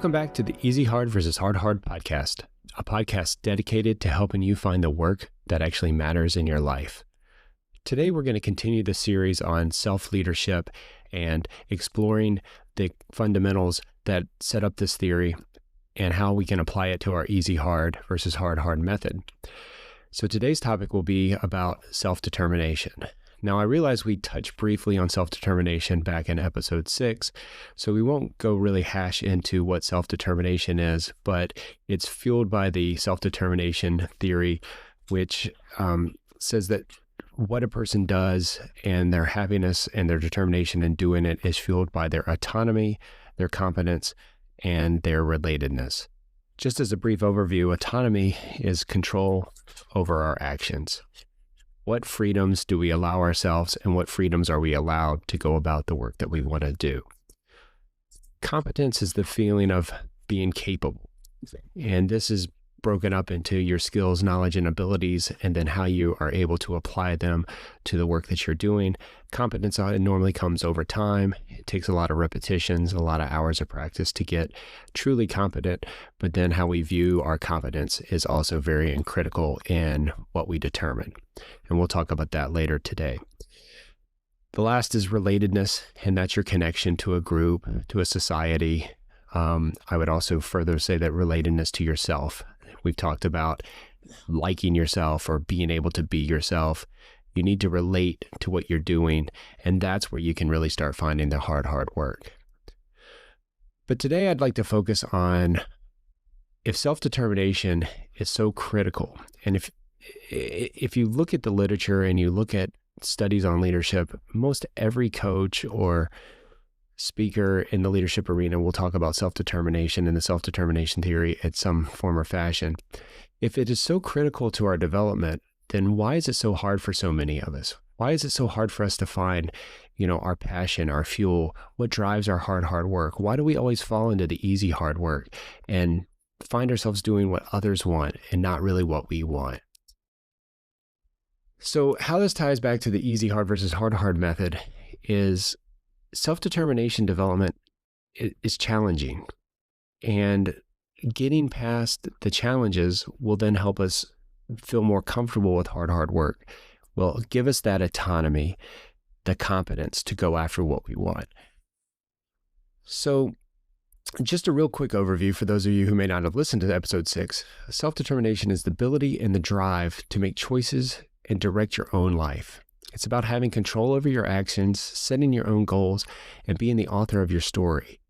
Welcome back to the Easy Hard versus Hard podcast, a podcast dedicated to helping you find the work that actually matters in your life. Today, we're going to continue the series on self-leadership and exploring the fundamentals that set up this theory and how we can apply it to our easy hard versus hard method. So today's topic will be about self-determination. Now, I realize we touched briefly on self-determination back in episode 6, so we won't go really hash into what self-determination is, but it's fueled by the self-determination theory, which says that what a person does and their happiness and their determination in doing it is fueled by their autonomy, their competence, and their relatedness. Just as a brief overview, autonomy is control over our actions. What freedoms do we allow ourselves, and what freedoms are we allowed to go about the work that we want to do? Competence is the feeling of being capable, and this is broken up into your skills, knowledge, and abilities, and then how you are able to apply them to the work that you're doing. Competence normally comes over time. It takes a lot of repetitions, a lot of hours of practice to get truly competent, but then how we view our competence is also very critical in what we determine. And we'll talk about that later today. The last is relatedness, and that's your connection to a group, to a society. I would also further say that relatedness to yourself. We've talked about liking yourself or being able to be yourself. You need to relate to what you're doing, and that's where you can really start finding the hard work. But today I'd like to focus on if self-determination is so critical, and if you look at the literature and you look at studies on leadership, most every coach or speaker in the leadership arena will talk about self-determination and the self-determination theory in some form or fashion. If it is so critical to our development, then why is it so hard for so many of us? Why is it so hard for us to find, our passion, our fuel, what drives our hard work? Why do we always fall into the easy hard work and find ourselves doing what others want and not really what we want? So how this ties back to the easy hard versus hard method is self-determination development is challenging, and getting past the challenges will then help us feel more comfortable with hard work. Will give us that autonomy, the competence to go after what we want. So just a real quick overview for those of you who may not have listened to episode 6. Self-determination is the ability and the drive to make choices and direct your own life. It's about having control over your actions, setting your own goals, and being the author of your story.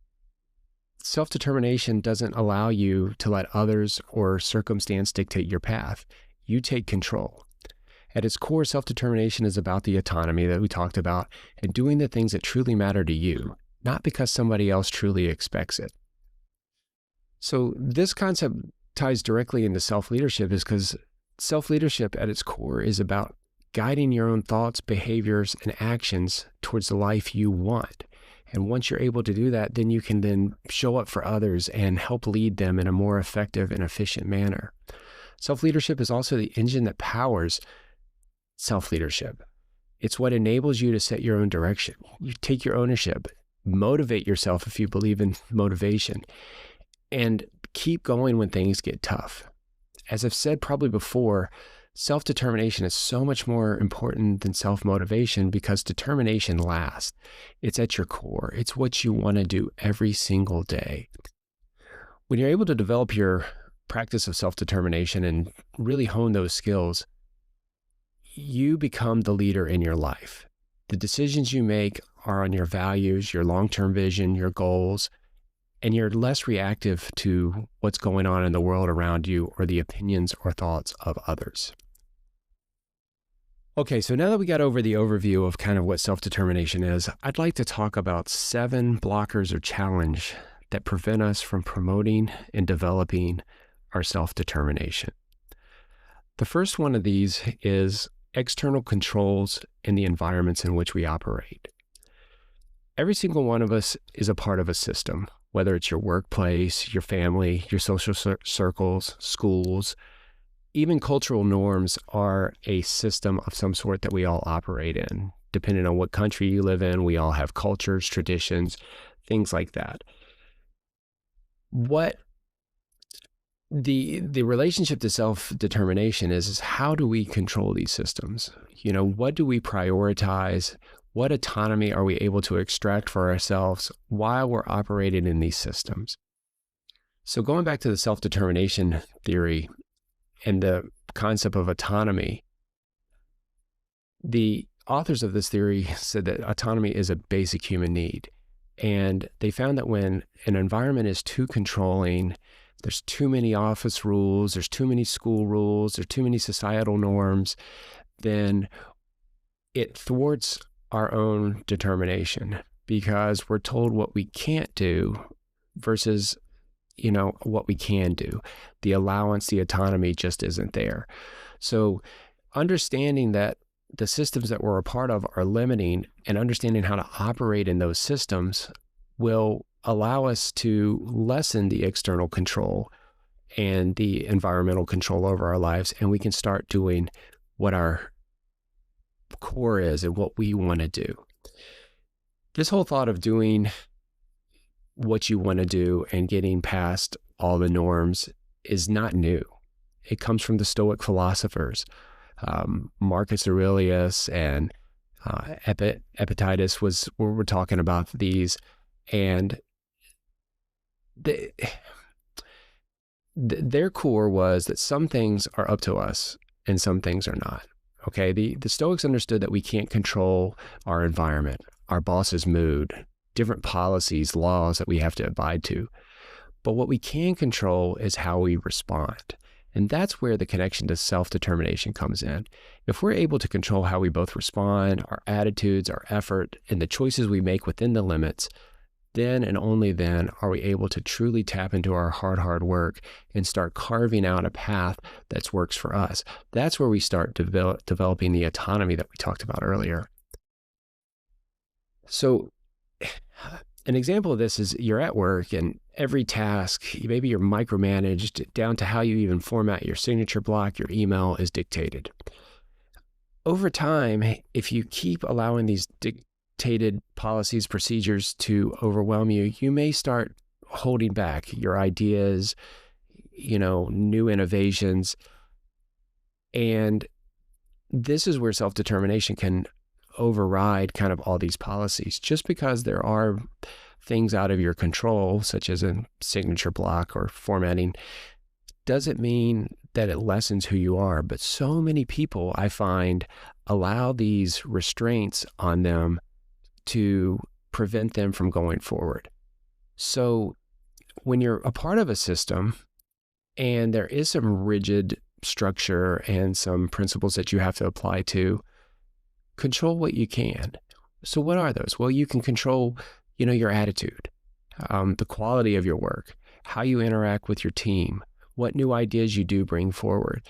Self-determination doesn't allow you to let others or circumstance dictate your path. You take control. At its core, self-determination is about the autonomy that we talked about and doing the things that truly matter to you, not because somebody else truly expects it. So this concept ties directly into self-leadership is because self-leadership at its core is about guiding your own thoughts, behaviors, and actions towards the life you want. And once you're able to do that, then you can then show up for others and help lead them in a more effective and efficient manner. Self-leadership is also the engine that powers self-leadership. It's what enables you to set your own direction. You take your ownership, motivate yourself if you believe in motivation, and keep going when things get tough. As I've said probably before, self-determination is so much more important than self-motivation because determination lasts. It's at your core. It's what you want to do every single day. When you're able to develop your practice of self-determination and really hone those skills, you become the leader in your life. The decisions you make are on your values, your long-term vision, your goals, and you're less reactive to what's going on in the world around you or the opinions or thoughts of others. Okay, so now that we got over the overview of kind of what self-determination is, I'd like to talk about 7 blockers or challenge that prevent us from promoting and developing our self-determination. The first one of these is external controls in the environments in which we operate. Every single one of us is a part of a system, whether it's your workplace, your family, your social circles, schools. Even cultural norms are a system of some sort that we all operate in. Depending on what country you live in, we all have cultures, traditions, things like that. what the relationship to self-determination is how do we control these systems? What do we prioritize? What autonomy are we able to extract for ourselves while we're operating in these systems? So going back to the self-determination theory and the concept of autonomy, the authors of this theory said that autonomy is a basic human need. And they found that when an environment is too controlling, there's too many office rules, there's too many school rules, there's too many societal norms, then it thwarts our own determination because we're told what we can't do versus, what we can do. The allowance, the autonomy just isn't there. So understanding that the systems that we're a part of are limiting and understanding how to operate in those systems will allow us to lessen the external control and the environmental control over our lives. And we can start doing what our core is and what we want to do. This whole thought of doing what you want to do and getting past all the norms is not new. It comes from the Stoic philosophers. Marcus Aurelius and Epictetus we're talking about these, and their core was that some things are up to us and some things are not. Okay, the Stoics understood that we can't control our environment, our boss's mood, different policies, laws that we have to abide to. But what we can control is how we respond. And that's where the connection to self-determination comes in. If we're able to control how we both respond, our attitudes, our effort, and the choices we make within the limits, then and only then are we able to truly tap into our hard work and start carving out a path that works for us. That's where we start developing the autonomy that we talked about earlier. So an example of this is you're at work and every task, maybe you're micromanaged down to how you even format your signature block, your email is dictated. Over time, if you keep allowing these dictated policies, procedures to overwhelm you, you may start holding back your ideas, new innovations. And this is where self-determination can override kind of all these policies. Just because there are things out of your control, such as a signature block or formatting, doesn't mean that it lessens who you are. But so many people, I find, allow these restraints on them to prevent them from going forward. So when you're a part of a system and there is some rigid structure and some principles that you have to apply to, control what you can. So what are those? Well, you can control, your attitude, the quality of your work, how you interact with your team, what new ideas you do bring forward.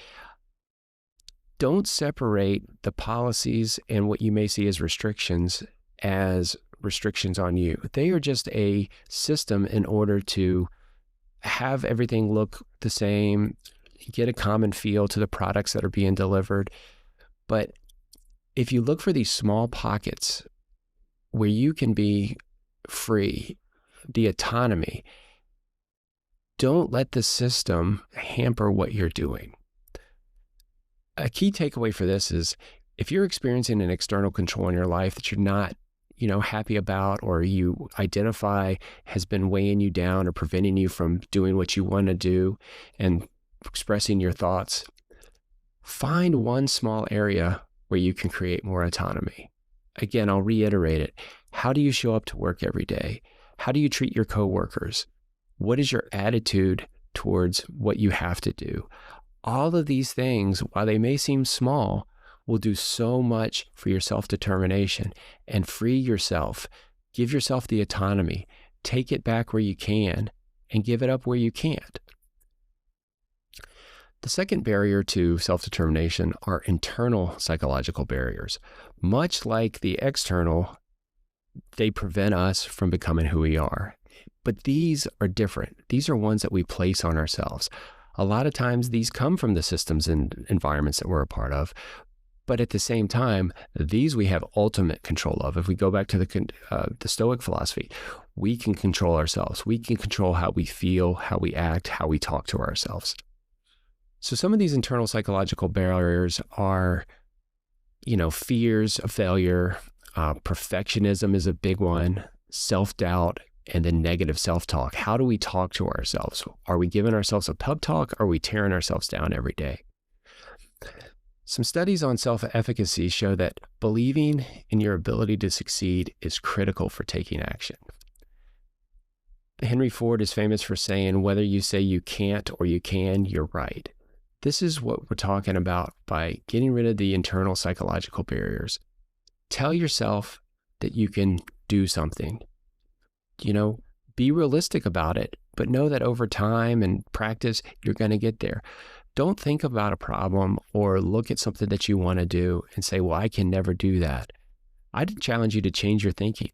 Don't separate the policies and what you may see as restrictions on you. They are just a system in order to have everything look the same, get a common feel to the products that are being delivered. But if you look for these small pockets where you can be free, the autonomy, don't let the system hamper what you're doing. A key takeaway for this is if you're experiencing an external control in your life that you're not, happy about, or you identify has been weighing you down or preventing you from doing what you want to do and expressing your thoughts, find one small area where you can create more autonomy. Again, I'll reiterate it. How do you show up to work every day? How do you treat your coworkers? What is your attitude towards what you have to do? All of these things, while they may seem small, will do so much for your self-determination and free yourself. Give yourself the autonomy. Take it back where you can and give it up where you can't. The second barrier to self-determination are internal psychological barriers. Much like the external, they prevent us from becoming who we are. But these are different. These are ones that we place on ourselves. A lot of times these come from the systems and environments that we're a part of, But at the same time, these we have ultimate control of. If we go back to the Stoic philosophy, we can control ourselves. We can control how we feel, how we act, how we talk to ourselves. So some of these internal psychological barriers are, fears of failure. Perfectionism is a big one. Self-doubt, and then negative self-talk. How do we talk to ourselves? Are we giving ourselves a pep talk? Or are we tearing ourselves down every day? Some studies on self-efficacy show that believing in your ability to succeed is critical for taking action. Henry Ford is famous for saying, whether you say you can't or you can, you're right. This is what we're talking about by getting rid of the internal psychological barriers. Tell yourself that you can do something. Be realistic about it, but know that over time and practice, you're going to get there. Don't think about a problem or look at something that you want to do and say, well, I can never do that. I'd challenge you to change your thinking.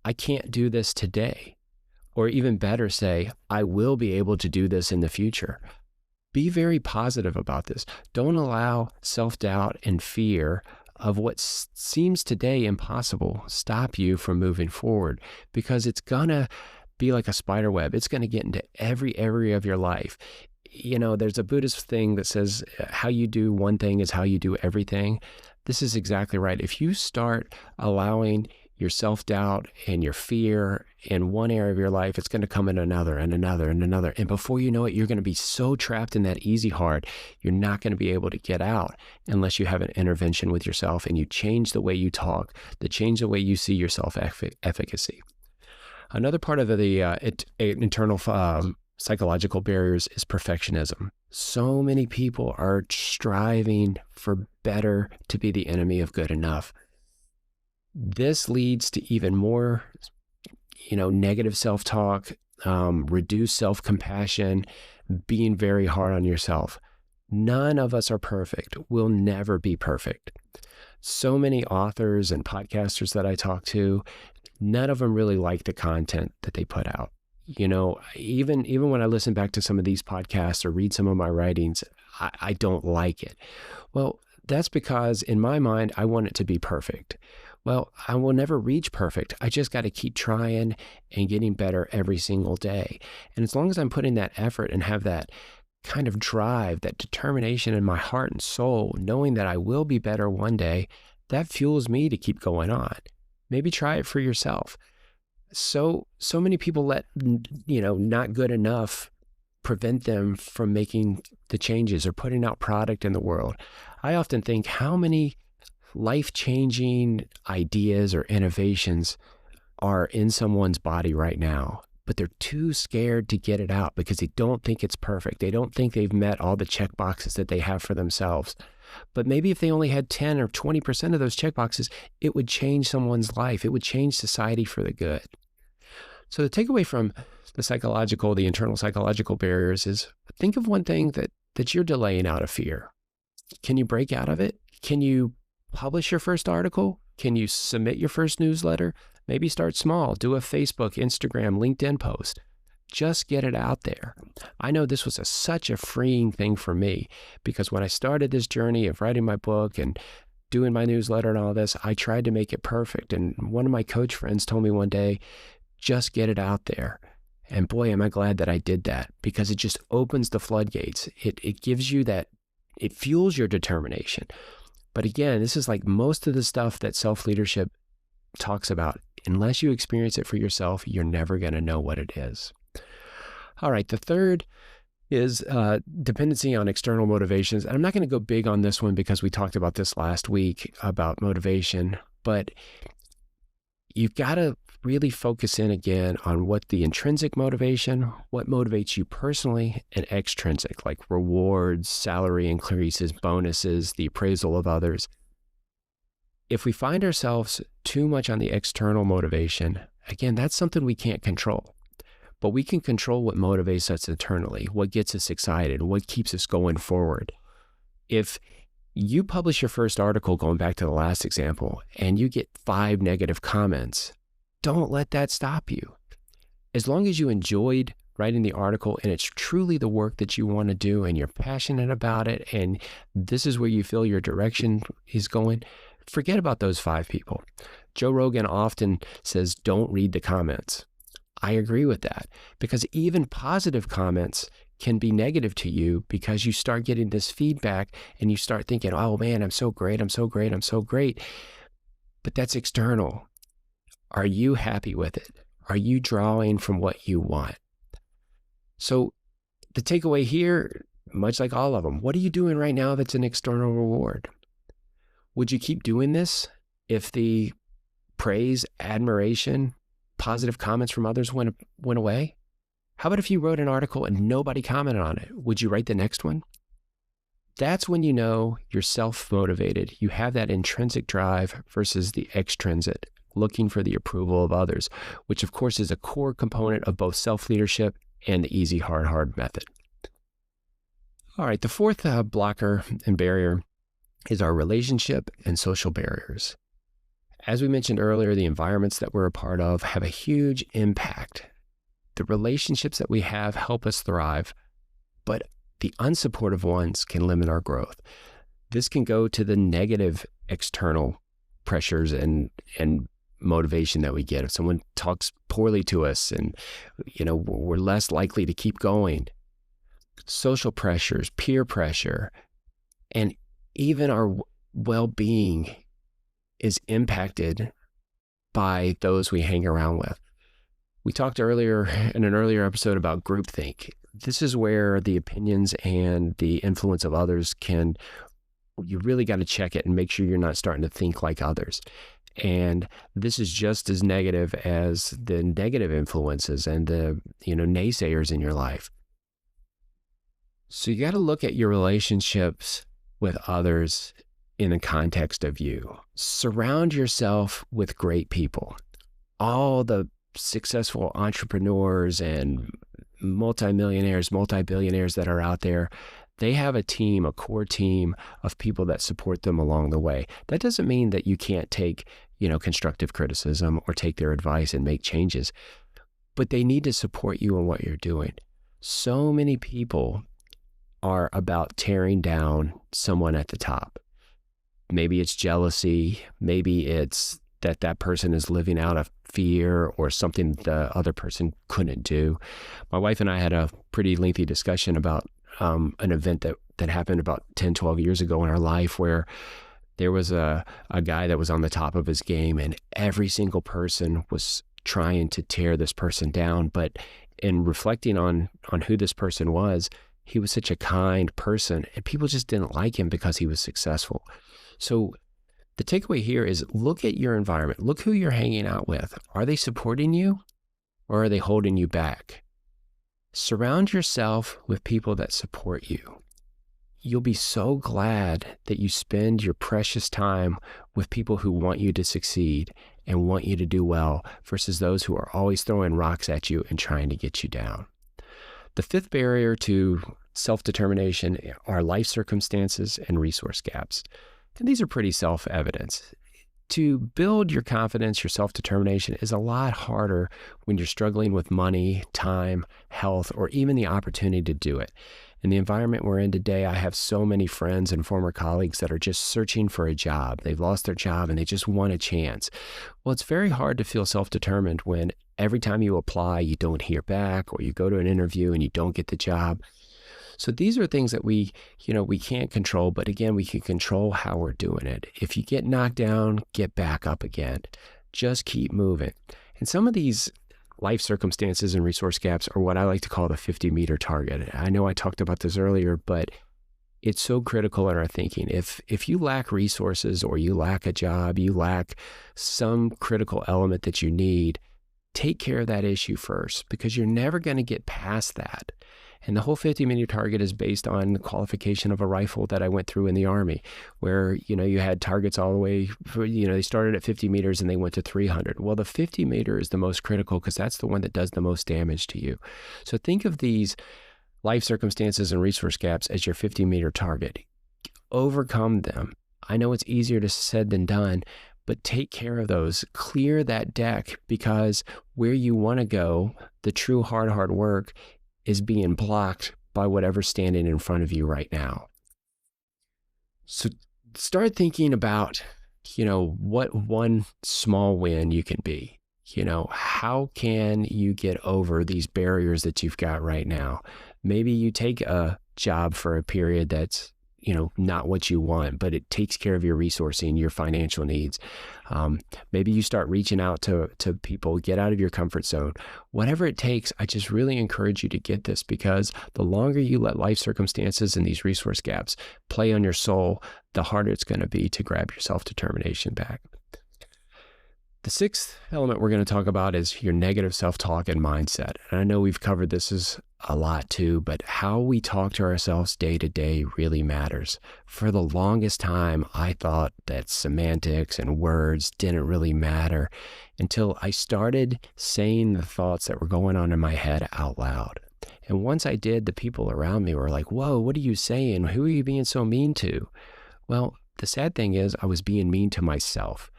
I can't do this today. Or even better, say, I will be able to do this in the future. Be very positive about this. Don't allow self-doubt and fear of what seems today impossible stop you from moving forward, because it's going to be like a spider web. It's going to get into every area of your life. There's a Buddhist thing that says how you do one thing is how you do everything. This is exactly right. If you start allowing your self-doubt and your fear in one area of your life, it's going to come in another and another and another. And before you know it, you're going to be so trapped in that easy hard, you're not going to be able to get out unless you have an intervention with yourself and you change the way you talk, change the way you see your self-efficacy. Another part of the internal psychological barriers is perfectionism. So many people are striving for better to be the enemy of good enough. This leads to even more, negative self-talk, reduced self-compassion, being very hard on yourself. None of us are perfect. We'll never be perfect. So many authors and podcasters that I talk to, none of them really like the content that they put out. Even when I listen back to some of these podcasts or read some of my writings, I don't like it. Well, that's because in my mind, I want it to be perfect. Well, I will never reach perfect. I just got to keep trying and getting better every single day. And as long as I'm putting that effort and have that kind of drive, that determination in my heart and soul, knowing that I will be better one day, that fuels me to keep going on. Maybe try it for yourself. So many people let, not good enough prevent them from making the changes or putting out product in the world. I often think, how many life-changing ideas or innovations are in someone's body right now, but they're too scared to get it out because they don't think it's perfect. They don't think they've met all the check boxes that they have for themselves. But maybe if they only had 10 or 20% of those check boxes, it would change someone's life. It would change society for the good. So the takeaway from the internal psychological barriers is, think of one thing that you're delaying out of fear. Can you break out of it? Can you publish your first article? Can you submit your first newsletter? Maybe start small. Do a Facebook, Instagram, LinkedIn post. Just get it out there. I know this was such a freeing thing for me, because when I started this journey of writing my book and doing my newsletter and all this, I tried to make it perfect. And one of my coach friends told me one day, just get it out there. And boy, am I glad that I did that, because it just opens the floodgates. It gives you that, it fuels your determination. But again, this is like most of the stuff that self-leadership talks about. Unless you experience it for yourself, you're never going to know what it is. All right, the third is dependency on external motivations. And I'm not going to go big on this one because we talked about this last week about motivation, but you've got to really focus in again on what the intrinsic motivation, what motivates you personally, and extrinsic, like rewards, salary increases, bonuses, the appraisal of others. If we find ourselves too much on the external motivation, again, that's something we can't control. But we can control what motivates us internally, what gets us excited, what keeps us going forward. If you publish your first article, going back to the last example, and you get 5 negative comments, don't let that stop you. As long as you enjoyed writing the article and it's truly the work that you want to do and you're passionate about it and this is where you feel your direction is going, forget about those 5 people. Joe Rogan often says, don't read the comments. I agree with that because even positive comments can be negative to you because you start getting this feedback and you start thinking, oh man, I'm so great, I'm so great, I'm so great. But that's external. Are you happy with it? Are you drawing from what you want? So the takeaway here, much like all of them, what are you doing right now that's an external reward? Would you keep doing this if the praise, admiration, positive comments from others went away? How about if you wrote an article and nobody commented on it? Would you write the next one? That's when you know you're self-motivated. You have that intrinsic drive versus the extrinsic, looking for the approval of others, which of course is a core component of both self-leadership and the easy, hard method. All right, the fourth blocker and barrier is our relationship and social barriers. As we mentioned earlier, the environments that we're a part of have a huge impact. The relationships that we have help us thrive, but the unsupportive ones can limit our growth. This can go to the negative external pressures and motivation that we get. If someone talks poorly to us and, we're less likely to keep going. Social pressures, peer pressure, and even our well-being is impacted by those we hang around with. We talked earlier in an earlier episode about groupthink. This is where the opinions and the influence of others you really got to check it and make sure you're not starting to think like others. And this is just as negative as the negative influences and the, naysayers in your life. So you got to look at your relationships with others in the context of you. Surround yourself with great people. All the successful entrepreneurs and multimillionaires, multi-billionaires that are out there, they have a team, a core team of people that support them along the way. That doesn't mean that you can't take, constructive criticism or take their advice and make changes, but they need to support you in what you're doing. So many people are about tearing down someone at the top. Maybe it's jealousy, maybe it's that person is living out of fear or something the other person couldn't do. My wife and I had a pretty lengthy discussion about an event that happened about 10, 12 years ago in our life where there was a guy that was on the top of his game and every single person was trying to tear this person down. But in reflecting on who this person was, he was such a kind person and people just didn't like him because he was successful. So the takeaway here is look at your environment. Look who you're hanging out with. Are they supporting you or are they holding you back? Surround yourself with people that support you. You'll be so glad that you spend your precious time with people who want you to succeed and want you to do well versus those who are always throwing rocks at you and trying to get you down. The fifth barrier to self-determination are life circumstances and resource gaps. And these are pretty self-evident. To build your confidence, your self-determination is a lot harder when you're struggling with money, time, health, or even the opportunity to do it. In the environment we're in today, I have so many friends and former colleagues that are just searching for a job. They've lost their job and they just want a chance. Well, it's very hard to feel self-determined when every time you apply, you don't hear back, or you go to an interview and you don't get the job. So these are things that we can't control, but again, we can control how we're doing it. If you get knocked down, get back up again. Just keep moving. And some of these life circumstances and resource gaps are what I like to call the 50-meter target. I know I talked about this earlier, but it's so critical in our thinking. If you lack resources or you lack a job, you lack some critical element that you need, take care of that issue first because you're never going to get past that. And the whole 50-meter target is based on the qualification of a rifle that I went through in the Army, where, you had targets all the way, they started at 50 meters and they went to 300. Well, the 50 meter is the most critical because that's the one that does the most damage to you. So think of these life circumstances and resource gaps as your 50-meter target. Overcome them. I know it's easier said than done, but take care of those. Clear that deck, because where you want to go, the true hard work is being blocked by whatever's standing in front of you right now. So start thinking about, what one small win you can be. How can you get over these barriers that you've got right now? Maybe you take a job for a period that's, not what you want, but it takes care of your resourcing, your financial needs. Maybe you start reaching out to people, get out of your comfort zone. Whatever it takes, I just really encourage you to get this, because the longer you let life circumstances and these resource gaps play on your soul, the harder it's going to be to grab your self-determination back. The sixth element we're going to talk about is your negative self-talk and mindset. And I know we've covered this a lot too, but how we talk to ourselves day to day really matters. For the longest time, I thought that semantics and words didn't really matter until I started saying the thoughts that were going on in my head out loud. And once I did, the people around me were like, "Whoa, what are you saying? Who are you being so mean to?" Well, the sad thing is I was being mean to myself.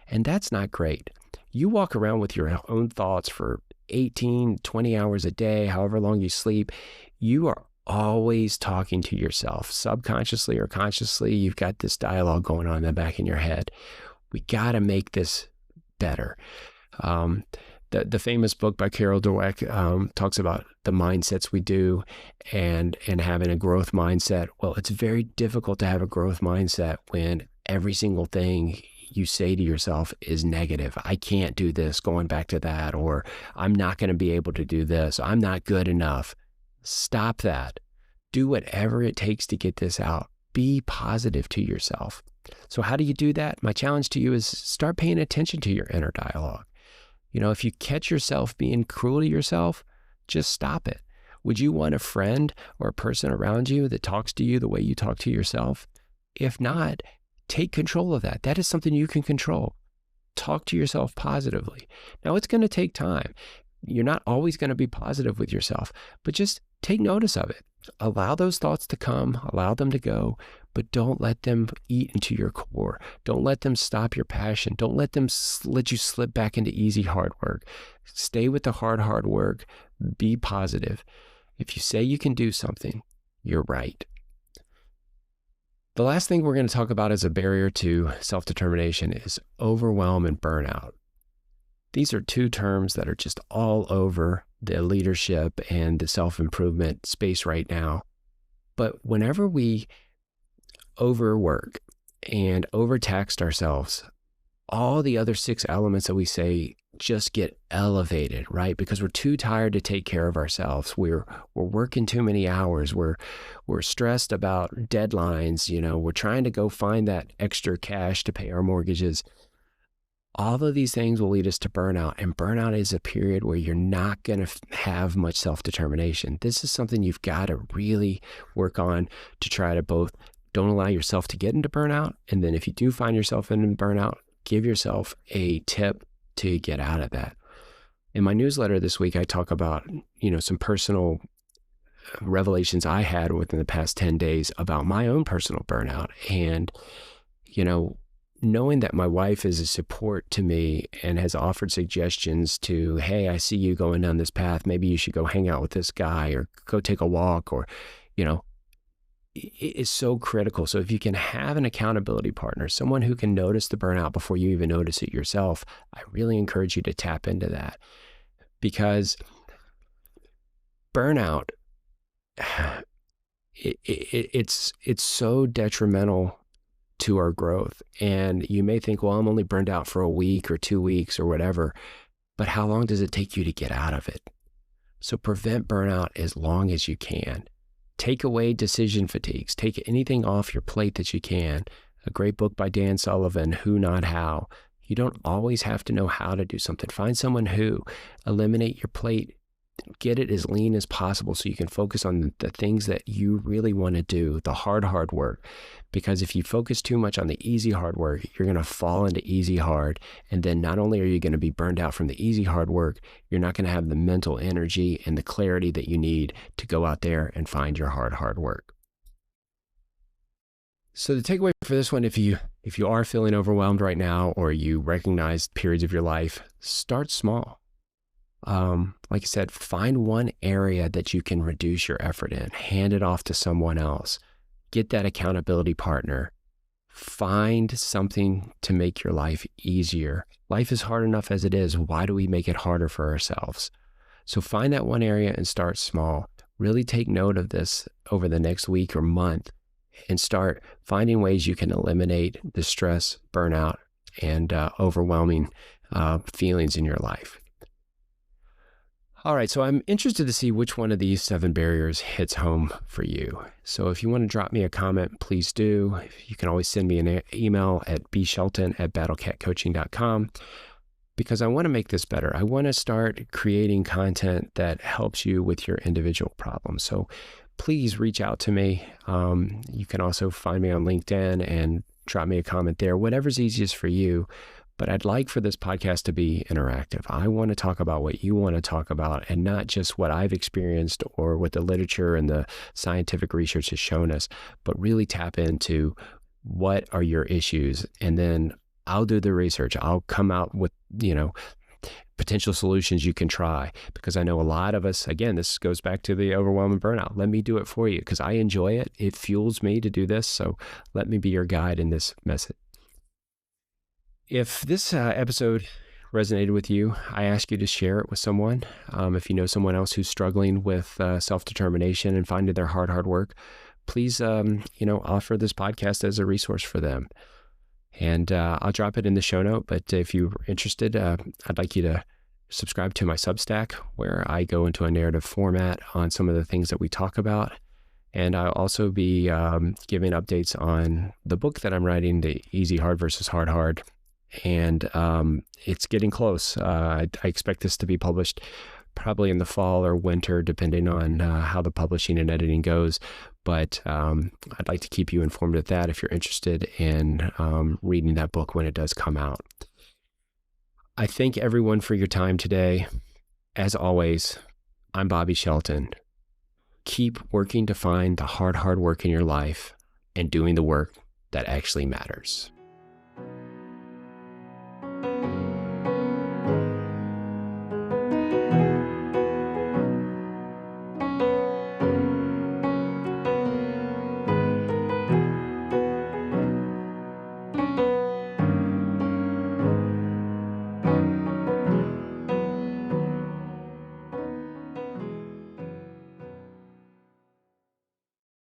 And that's not great. You walk around with your own thoughts for 18, 20 hours a day, however long you sleep. You are always talking to yourself, subconsciously or consciously. You've got this dialogue going on in the back of your head. We got to make this better. The famous book by Carol Dweck talks about the mindsets we do and having a growth mindset. Well, it's very difficult to have a growth mindset when every single thing you say to yourself is negative. I can't do this, going back to that, or I'm not going to be able to do this. I'm not good enough. Stop that. Do whatever it takes to get this out. Be positive to yourself. So how do you do that? My challenge to you is start paying attention to your inner dialogue. If you catch yourself being cruel to yourself, just stop it. Would you want a friend or a person around you that talks to you the way you talk to yourself? If not, take control of that. That is something you can control. Talk to yourself positively. Now, it's going to take time. You're not always going to be positive with yourself, but just take notice of it. Allow those thoughts to come, allow them to go, but don't let them eat into your core. Don't let them stop your passion. Don't let them let you slip back into easy, hard work. Stay with the hard work. Be positive. If you say you can do something, you're right. The last thing we're going to talk about as a barrier to self-determination is overwhelm and burnout. These are two terms that are just all over the leadership and the self-improvement space right now. But whenever we overwork and overtaxed ourselves, all the other 6 elements that we say just get elevated, right? Because we're too tired to take care of ourselves. We're working too many hours. We're stressed about deadlines. We're trying to go find that extra cash to pay our mortgages. All of these things will lead us to burnout, and burnout is a period where you're not going to have much self-determination. This is something you've got to really work on to try to both don't allow yourself to get into burnout, and then if you do find yourself in burnout, give yourself a tip to get out of that. In my newsletter this week, I talk about, some personal revelations I had within the past 10 days about my own personal burnout. And, knowing that my wife is a support to me and has offered suggestions to, hey, I see you going down this path. Maybe you should go hang out with this guy or go take a walk, or, it is so critical. So if you can have an accountability partner, someone who can notice the burnout before you even notice it yourself, I really encourage you to tap into that, because burnout, it's so detrimental to our growth. And you may think, well, I'm only burned out for a week or 2 weeks or whatever, but how long does it take you to get out of it? So prevent burnout as long as you can. Take away decision fatigues. Take anything off your plate that you can. A great book by Dan Sullivan, Who Not How. You don't always have to know how to do something. Find someone who. Eliminate your plate. Get it as lean as possible so you can focus on the things that you really want to do, the hard work. Because if you focus too much on the easy hard work, you're going to fall into easy hard. And then not only are you going to be burned out from the easy hard work, you're not going to have the mental energy and the clarity that you need to go out there and find your hard work. So the takeaway for this one, if you are feeling overwhelmed right now, or you recognize periods of your life, start small. Like I said, find one area that you can reduce your effort in, hand it off to someone else, get that accountability partner, find something to make your life easier. Life is hard enough as it is. Why do we make it harder for ourselves? So find that one area and start small. Really take note of this over the next week or month and start finding ways you can eliminate the stress, burnout, and overwhelming feelings in your life. All right, so I'm interested to see which one of these 7 barriers hits home for you. So if you want to drop me a comment, please do. You can always send me an email at bshelton@battlecatcoaching.com, because I want to make this better. I want to start creating content that helps you with your individual problems. So please reach out to me. You can also find me on LinkedIn and drop me a comment there, whatever's easiest for you. But I'd like for this podcast to be interactive. I want to talk about what you want to talk about, and not just what I've experienced or what the literature and the scientific research has shown us, but really tap into what are your issues. And then I'll do the research. I'll come out with, potential solutions you can try, because I know a lot of us, again, this goes back to the overwhelm and burnout. Let me do it for you because I enjoy it. It fuels me to do this. So let me be your guide in this message. If this episode resonated with you, I ask you to share it with someone. If you know someone else who's struggling with self-determination and finding their hard work, please, offer this podcast as a resource for them. And I'll drop it in the show note. But if you're interested, I'd like you to subscribe to my Substack, where I go into a narrative format on some of the things that we talk about. And I'll also be giving updates on the book that I'm writing, The Easy Hard versus Hard. And it's getting close. I expect this to be published probably in the fall or winter, depending on how the publishing and editing goes. But I'd like to keep you informed of that if you're interested in reading that book when it does come out. I thank everyone for your time today. As always, I'm Bobby Shelton. Keep working to find the hard work in your life and doing the work that actually matters.